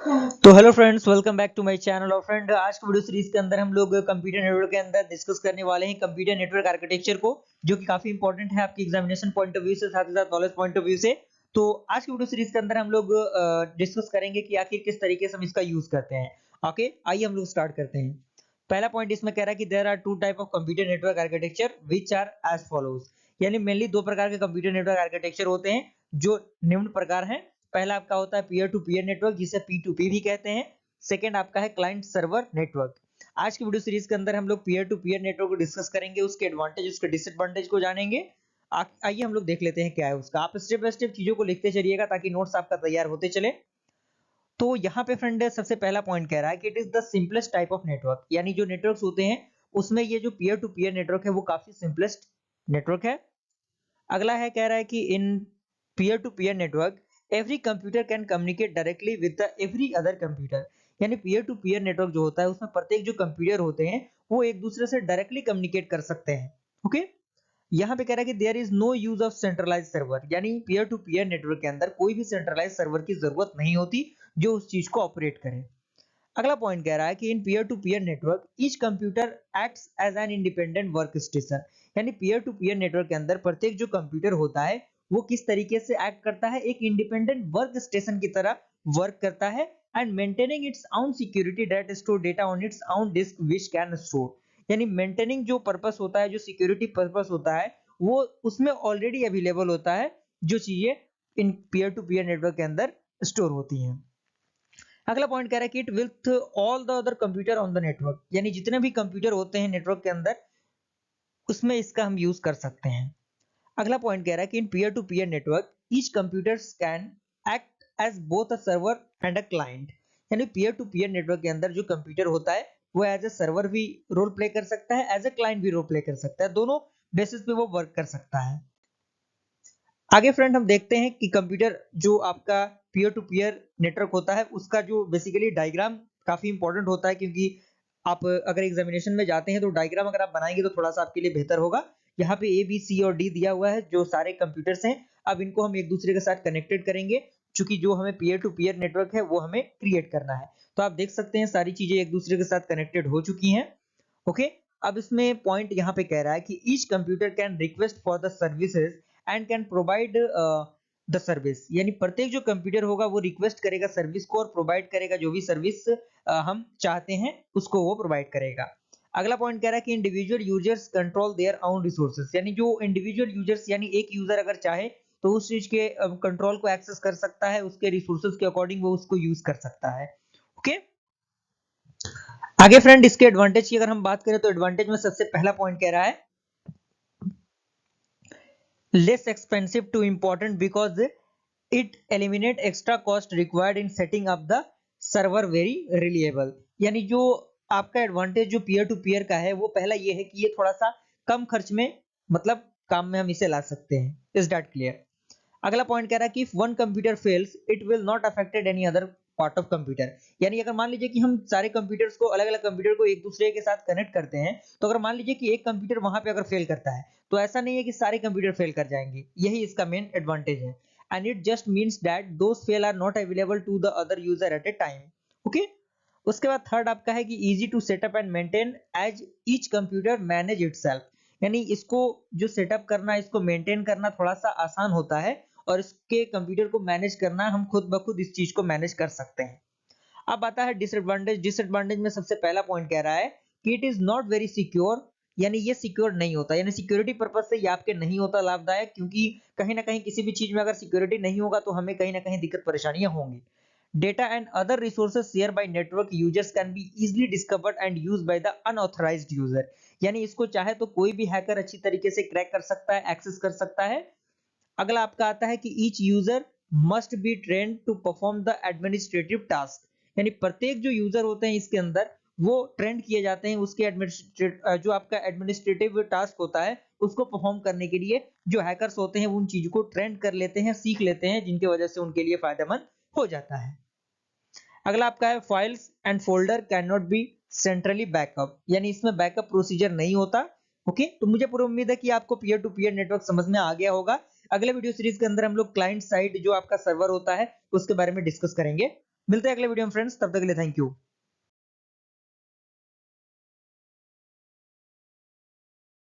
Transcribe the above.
तो hello friends, welcome back to my channel. और friend, आज की वीडियो सीरीज के अंदर हम लोग कंप्यूटर नेटवर्क के अंदर डिस्कस करने वाले हैं कंप्यूटर नेटवर्क आर्किटेक्चर को, जो कि काफी इंपॉर्टेंट है आपकी एग्जामिनेशन पॉइंट ऑफ व्यू से, साथ ही साथ नॉलेज पॉइंट ऑफ व्यू से। तो आज की वीडियो सीरीज के अंदर हम लोग डिस्कस करेंगे कि आखिर किस तरीके से हम इसका यूज करते हैं। ओके, आइए हम लोग स्टार्ट करते हैं। पहला पॉइंट इसमें कह रहा है कि there are two type of computer network architecture which are as follows. यानी मेनली दो प्रकार के कंप्यूटर नेटवर्क आर्किटेक्चर होते हैं जो निम्न प्रकार हैं। पहला आपका होता है पीयर टू पीयर नेटवर्क, जिसे P2P भी कहते हैं। सेकंड आपका है क्लाइंट सर्वर नेटवर्क। आज की वीडियो सीरीज के अंदर हम लोग पीयर टू पीयर नेटवर्क को डिस्कस करेंगे, उसके एडवांटेज उसके डिसएडवांटेज को जानेंगे। आइए हम लोग देख लेते हैं क्या है उसका। आप स्टेप बाय स्टेप चीजों को लिखते चलिएगा ताकि नोट्स आपका तैयार होते चले। तो यहाँ पे फ्रेंड सबसे पहला पॉइंट कह रहा है कि it is the simplest type of network. यानी जो नेटवर्क्स होते हैं उसमें ये जो पीयर टू पीयर नेटवर्क है वो काफी सिंपलेस्ट नेटवर्क है। अगला है कह रहा है कि in peer to peer network every computer can communicate directly with the every other computer. यानी पीयर टू पीयर नेटवर्क जो होता है उसमें प्रत्येक जो कंप्यूटर होते हैं वो एक दूसरे से डायरेक्टली कम्युनिकेट कर सकते हैं। ओके, यहाँ पे कह रहा है कि there is no use of centralise server. यानी पीयर टू पीयर नेटवर्क के अंदर कोई भी सेंट्रलाइज सर्वर की जरूरत नहीं होती जो उस चीज को ऑपरेट करे। अगला पॉइंट कह रहा है कि in peer to peer network each computer acts as an independent work station. यानी पीयर टू पीयर नेटवर्क के अंदर प्रत्येक जो कंप्यूटर होता है वो किस तरीके से एक्ट करता है, एक इंडिपेंडेंट वर्क स्टेशन की तरह वर्क करता है। And maintaining its own security that store data on its own disk which can store. यानी मेंटेनिंग जो पर्पस होता है, जो सिक्योरिटी पर्पस होता है, वो उसमें ऑलरेडी अवेलेबल होता है जो चीजें इन पीयर टू पीयर नेटवर्क के अंदर स्टोर होती हैं। अगला पॉइंट कह रहा है कि it with all the other computer on the network. यानी जितने भी कंप्यूटर होते हैं नेटवर्क के अंदर उसमें इसका हम यूज कर सकते हैं। अगला पॉइंट कह रहा है कि in peer to peer network each computer can act as both a server and a client. यानी पीयर टू पीयर नेटवर्क के अंदर जो कंप्यूटर होता है वो एज ए सर्वर भी रोल प्ले कर सकता है, एज ए क्लाइंट भी रोल प्ले कर सकता है, दोनों बेसिस पे वो वर्क कर सकता है। आगे फ्रेंड हम देखते हैं कि कंप्यूटर जो आपका पीयर टू पीयर नेटवर्क होता है उसका जो बेसिकली डायग्राम काफी इंपॉर्टेंट होता है, क्योंकि आप अगर एग्जामिनेशन में जाते हैं तो डायग्राम अगर आप बनाएंगे तो थोड़ा सा आपके लिए बेहतर होगा। यहाँ पे ए बी सी और डी दिया हुआ है जो सारे कंप्यूटर्स हैं। अब इनको हम एक दूसरे के साथ कनेक्टेड करेंगे, क्योंकि जो हमें पीयर टू पीयर नेटवर्क है वो हमें क्रिएट करना है। तो आप देख सकते हैं सारी चीजें एक दूसरे के साथ कनेक्टेड हो चुकी हैं। ओके, अब इसमें पॉइंट यहाँ पे कह रहा है कि each computer can request for the services and can provide the service. यानी प्रत्येक जो कंप्यूटर होगा वो रिक्वेस्ट करेगा सर्विस को और प्रोवाइड करेगा जो भी सर्विस हम चाहते हैं उसको वो प्रोवाइड करेगा। अगला पॉइंट कह रहा है कि individual users control their own resources. यानी जो इंडिविजुअल यूजर्स, यानी एक यूजर अगर चाहे तो उस चीज के कंट्रोल को एक्सेस कर सकता है, उसके रिसोर्सेज के अकॉर्डिंग वो उसको यूज कर सकता है। ओके, आगे फ्रेंड इसके एडवांटेज की अगर हम बात करें तो एडवांटेज में सबसे पहला पॉइंट कह रहा है less expensive to important because it eliminate extra cost required in setting up the server very reliable. यानी जो आपका एडवांटेज जो पीयर टू पीयर का है वो पहला ये है कि ये थोड़ा सा कम खर्च में, मतलब काम में हम इसे ला सकते हैं। Is that clear? अगला पॉइंट कह रहा है कि if one computer fails it will not affected any other part of computer. यानी अगर मान लीजिए कि हम सारे कंप्यूटर्स को, अलग अलग कंप्यूटर को एक दूसरे के साथ कनेक्ट करते हैं, तो अगर मान लीजिए कि एक कंप्यूटर वहां पे अगर फेल करता है तो ऐसा नहीं है कि सारे कंप्यूटर फेल कर जाएंगे। यही इसका मेन एडवांटेज है। And it just means that those fail are not available to the other user at a time. Okay, उसके बाद थर्ड आपका है कि easy to set up and maintain as each computer manage itself. यानी इसको जो setup करना, इसको मेंटेन करना थोड़ा सा आसान होता है और इसके कंप्यूटर को मैनेज करना हम खुद ब खुद इस चीज को मैनेज कर सकते हैं। अब आता है डिसएडवांटेज। डिसएडवांटेज में सबसे पहला पॉइंट कह रहा है कि it is not very secure. यानी ये सिक्योर नहीं होता, यानी सिक्योरिटी पर्पज से ये आपके नहीं होता लाभदायक, क्योंकि कहीं ना कहीं किसी भी चीज में अगर सिक्योरिटी नहीं होगा तो हमें कहीं ना कहीं दिक्कत परेशानियां होंगी। Data and other resources shared by network users can be easily discovered and used by the unauthorized user। यानी इसको चाहे तो कोई भी हैकर अच्छी तरीके से क्रैक कर सकता है, एक्सेस कर सकता है। अगला आपका आता है कि each user must be trained to perform the administrative task. यानी प्रत्येक जो यूजर होते हैं इसके अंदर वो ट्रेंड किए जाते हैं उसके जो आपका एडमिनिस्ट्रेटिव टास्क होता है उसको परफॉर्म करने के लिए जो हैकर्स होते हैं वो उन चीजों को ट्रेंड कर लेते हैं, सीख लेते हैं, जिनकी वजह से उनके लिए फायदेमंद हो जाता है। अगला आपका है files and folder can not be centrally backup. यानी इसमें बैकअप प्रोसीजर नहीं होता। ओके, तो मुझे पूरी उम्मीद है कि आपको पीयर टू पीयर नेटवर्क समझ में आ गया होगा। अगले वीडियो सीरीज के अंदर हम लोग क्लाइंट साइड जो आपका सर्वर होता है उसके बारे में डिस्कस करेंगे। मिलते हैं अगले वीडियो में फ्रेंड्स, तब तक के लिए थैंक यू।